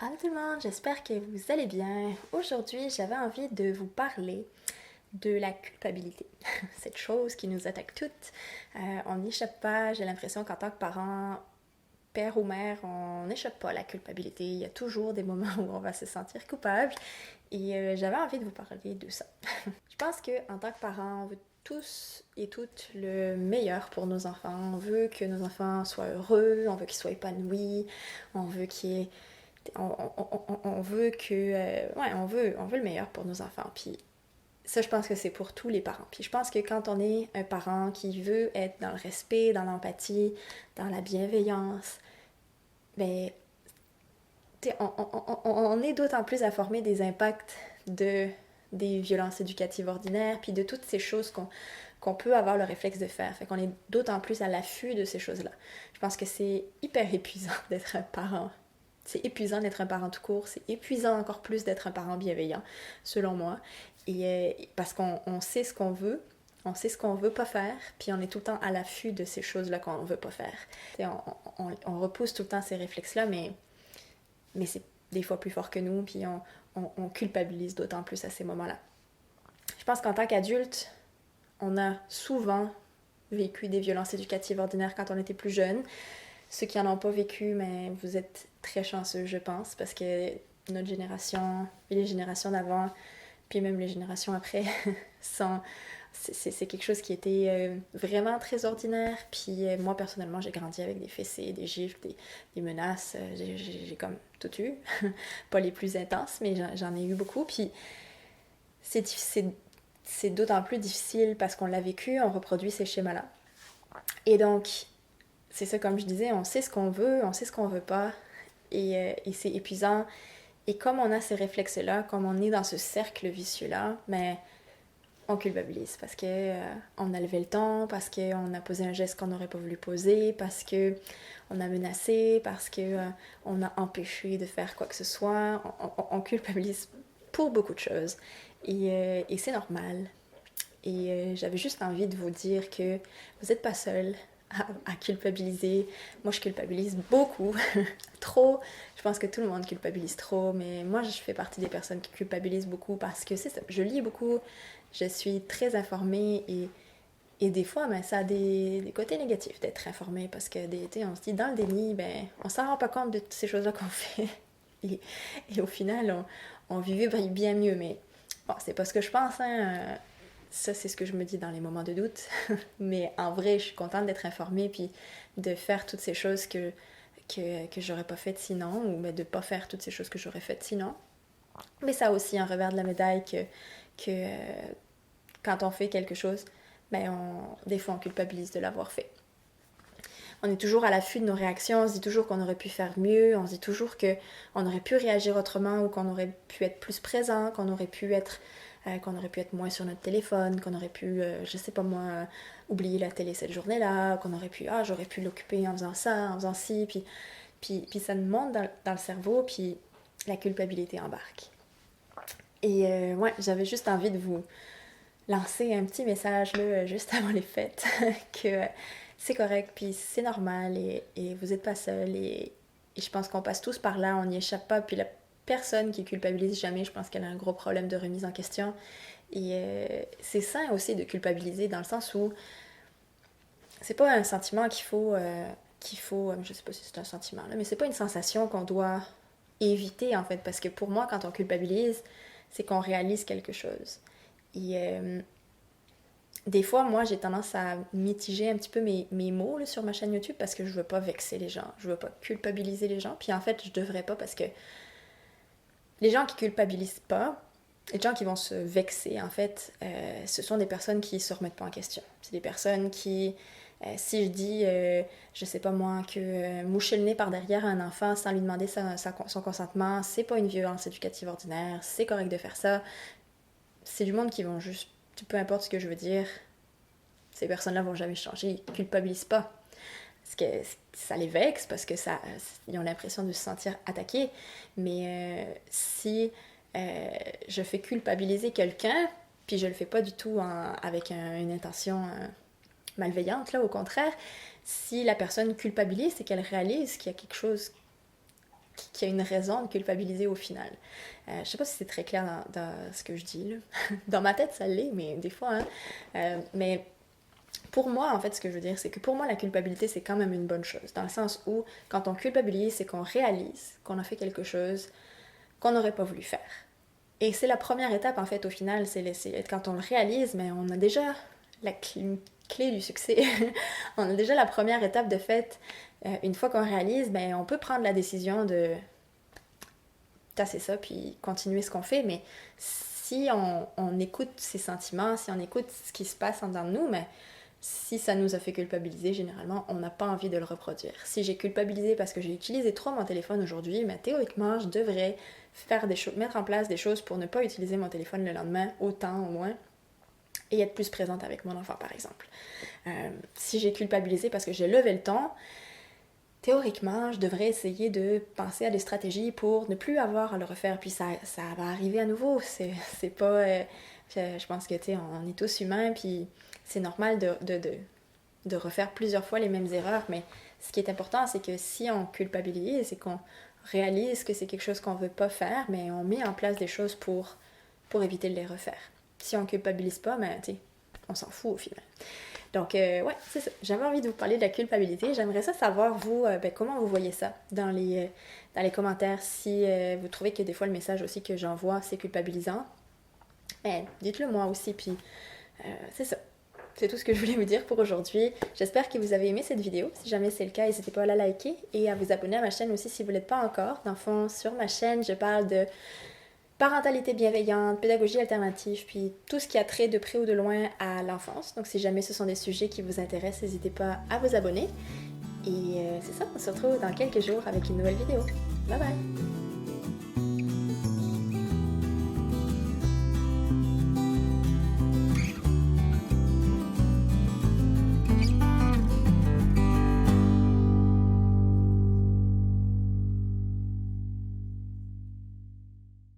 Allô tout le monde, j'espère que vous allez bien. Aujourd'hui, j'avais envie de vous parler de la culpabilité. Cette chose qui nous attaque toutes. On n'y échappe pas, j'ai l'impression qu'en tant que parent, père ou mère, on n'échappe pas à la culpabilité. Il y a toujours des moments où on va se sentir coupable et j'avais envie de vous parler de ça. Je pense qu'en tant que parent, on veut tous et toutes le meilleur pour nos enfants. On veut que nos enfants soient heureux, on veut qu'ils soient épanouis, on veut qu'ils aient on veut que ouais, on veut le meilleur pour nos enfants. Puis ça, je pense que c'est pour tous les parents. Puis je pense que quand on est un parent qui veut être dans le respect, dans l'empathie, dans la bienveillance, ben on est d'autant plus informé des impacts des violences éducatives ordinaires, puis de toutes ces choses qu'on peut avoir le réflexe de faire. Fait qu'on est d'autant plus à l'affût de ces choses-là. Je pense que c'est hyper épuisant d'être un parent. C'est épuisant d'être un parent tout court, c'est épuisant encore plus d'être un parent bienveillant, selon moi. Et parce qu'on sait ce qu'on veut, on sait ce qu'on veut pas faire, puis on est tout le temps à l'affût de ces choses-là qu'on veut pas faire. On repousse tout le temps ces réflexes-là, mais c'est des fois plus fort que nous, puis on culpabilise d'autant plus à ces moments-là. Je pense qu'en tant qu'adulte, on a souvent vécu des violences éducatives ordinaires quand on était plus jeune. Ceux qui n'en ont pas vécu, mais vous êtes très chanceux, je pense, parce que notre génération et les générations d'avant, puis même les générations après, sont, c'est quelque chose qui était vraiment très ordinaire. Puis moi, personnellement, j'ai grandi avec des fessées, des gifles, des menaces. J'ai comme tout eu. Pas les plus intenses, mais j'en ai eu beaucoup. Puis c'est d'autant plus difficile parce qu'on l'a vécu, on reproduit ces schémas-là. Et donc, c'est ça, comme je disais, on sait ce qu'on veut, on sait ce qu'on veut pas. Et c'est épuisant. Et comme on a ces réflexes-là, comme on est dans ce cercle vicieux-là, mais on culpabilise parce que on a levé le ton, parce qu'on a posé un geste qu'on n'aurait pas voulu poser, parce que on a menacé, parce que on a empêché de faire quoi que ce soit. On culpabilise pour beaucoup de choses. Et c'est normal. Et j'avais juste envie de vous dire que vous n'êtes pas seul à culpabiliser. Moi, je culpabilise beaucoup, trop. Je pense que tout le monde culpabilise trop, mais moi, je fais partie des personnes qui culpabilisent beaucoup parce que c'est ça. Je lis beaucoup, je suis très informée et des fois, ben, ça a des côtés négatifs d'être informé parce que on se dit dans le déni, ben, on s'en rend pas compte de toutes ces choses-là qu'on fait. Et, et au final, on vivait bien mieux, mais bon, c'est pas ce que je pense, hein. Ça, c'est ce que je me dis dans les moments de doute. Mais en vrai, je suis contente d'être informée puis de faire toutes ces choses que j'aurais pas faites sinon, ou de pas faire toutes ces choses que j'aurais faites sinon. Mais ça a aussi un revers de la médaille que quand on fait quelque chose, ben des fois on culpabilise de l'avoir fait. On est toujours à l'affût de nos réactions, on se dit toujours qu'on aurait pu faire mieux, on se dit toujours qu'on aurait pu réagir autrement ou qu'on aurait pu être plus présent, qu'on aurait pu être moins sur notre téléphone, qu'on aurait pu, je sais pas moi, oublier la télé cette journée-là, qu'on aurait pu, j'aurais pu l'occuper en faisant ça, en faisant ci, puis ça nous monte dans le cerveau, puis la culpabilité embarque. Et ouais, j'avais juste envie de vous lancer un petit message là, juste avant les fêtes, que c'est correct, puis c'est normal, et vous n'êtes pas seul, et je pense qu'on passe tous par là, on n'y échappe pas, puis la personne qui culpabilise jamais, je pense qu'elle a un gros problème de remise en question, et c'est sain aussi de culpabiliser dans le sens où c'est pas un sentiment je sais pas si c'est un sentiment là, mais c'est pas une sensation qu'on doit éviter en fait, parce que pour moi, quand on culpabilise, c'est qu'on réalise quelque chose. Et des fois, moi, j'ai tendance à mitiger un petit peu mes mots là, sur ma chaîne YouTube parce que je veux pas vexer les gens, je veux pas culpabiliser les gens. Puis en fait, je devrais pas parce que les gens qui culpabilisent pas, les gens qui vont se vexer, en fait, ce sont des personnes qui se remettent pas en question. C'est des personnes qui, si je dis, je sais pas moi, que moucher le nez par derrière à un enfant sans lui demander son consentement, c'est pas une violence éducative ordinaire, c'est correct de faire ça. C'est du monde qui vont juste, peu importe ce que je veux dire, ces personnes-là vont jamais changer, ils culpabilisent pas. Parce que ça les vexe, parce que ils ont l'impression de se sentir attaqués. Mais si je fais culpabiliser quelqu'un, puis je le fais pas du tout avec une intention malveillante, là, au contraire, si la personne culpabilise, c'est qu'elle réalise qu'il y a quelque chose qu'il y a une raison de culpabiliser au final. Je sais pas si c'est très clair dans ce que je dis, là. Dans ma tête, ça l'est, mais des fois, hein. Mais pour moi, en fait, ce que je veux dire, c'est que pour moi, la culpabilité, c'est quand même une bonne chose. Dans le sens où, quand on culpabilise, c'est qu'on réalise qu'on a fait quelque chose qu'on n'aurait pas voulu faire. Et c'est la première étape, en fait, au final, quand on le réalise, mais on a déjà la clé du succès. On a déjà la première étape de fait. Une fois qu'on réalise, ben, on peut prendre la décision de tasser ça puis continuer ce qu'on fait, mais si on écoute ses sentiments, si on écoute ce qui se passe en dedans de nous, mais si ça nous a fait culpabiliser, généralement, on n'a pas envie de le reproduire. Si j'ai culpabilisé parce que j'ai utilisé trop mon téléphone aujourd'hui, mais théoriquement, je devrais mettre en place des choses pour ne pas utiliser mon téléphone le lendemain, autant au moins, et être plus présente avec mon enfant, par exemple. Si j'ai culpabilisé parce que j'ai levé le ton, théoriquement, je devrais essayer de penser à des stratégies pour ne plus avoir à le refaire. Puis ça va arriver à nouveau. C'est pas... je pense que, tu sais, on est tous humains, puis c'est normal de refaire plusieurs fois les mêmes erreurs. Mais ce qui est important, c'est que si on culpabilise, c'est qu'on réalise que c'est quelque chose qu'on veut pas faire, mais on met en place des choses pour éviter de les refaire. Si on culpabilise pas, ben, tu sais, on s'en fout au final. Donc, ouais, c'est ça. J'avais envie de vous parler de la culpabilité. J'aimerais ça savoir, vous, comment vous voyez ça dans les commentaires. Si vous trouvez que des fois, le message aussi que j'envoie, c'est culpabilisant, ben, dites-le moi aussi. Puis, c'est ça. C'est tout ce que je voulais vous dire pour aujourd'hui. J'espère que vous avez aimé cette vidéo. Si jamais c'est le cas, n'hésitez pas à la liker et à vous abonner à ma chaîne aussi si vous ne l'êtes pas encore. Dans le fond, sur ma chaîne, je parle de parentalité bienveillante, pédagogie alternative, puis tout ce qui a trait de près ou de loin à l'enfance. Donc si jamais ce sont des sujets qui vous intéressent, n'hésitez pas à vous abonner. Et c'est ça, on se retrouve dans quelques jours avec une nouvelle vidéo. Bye bye!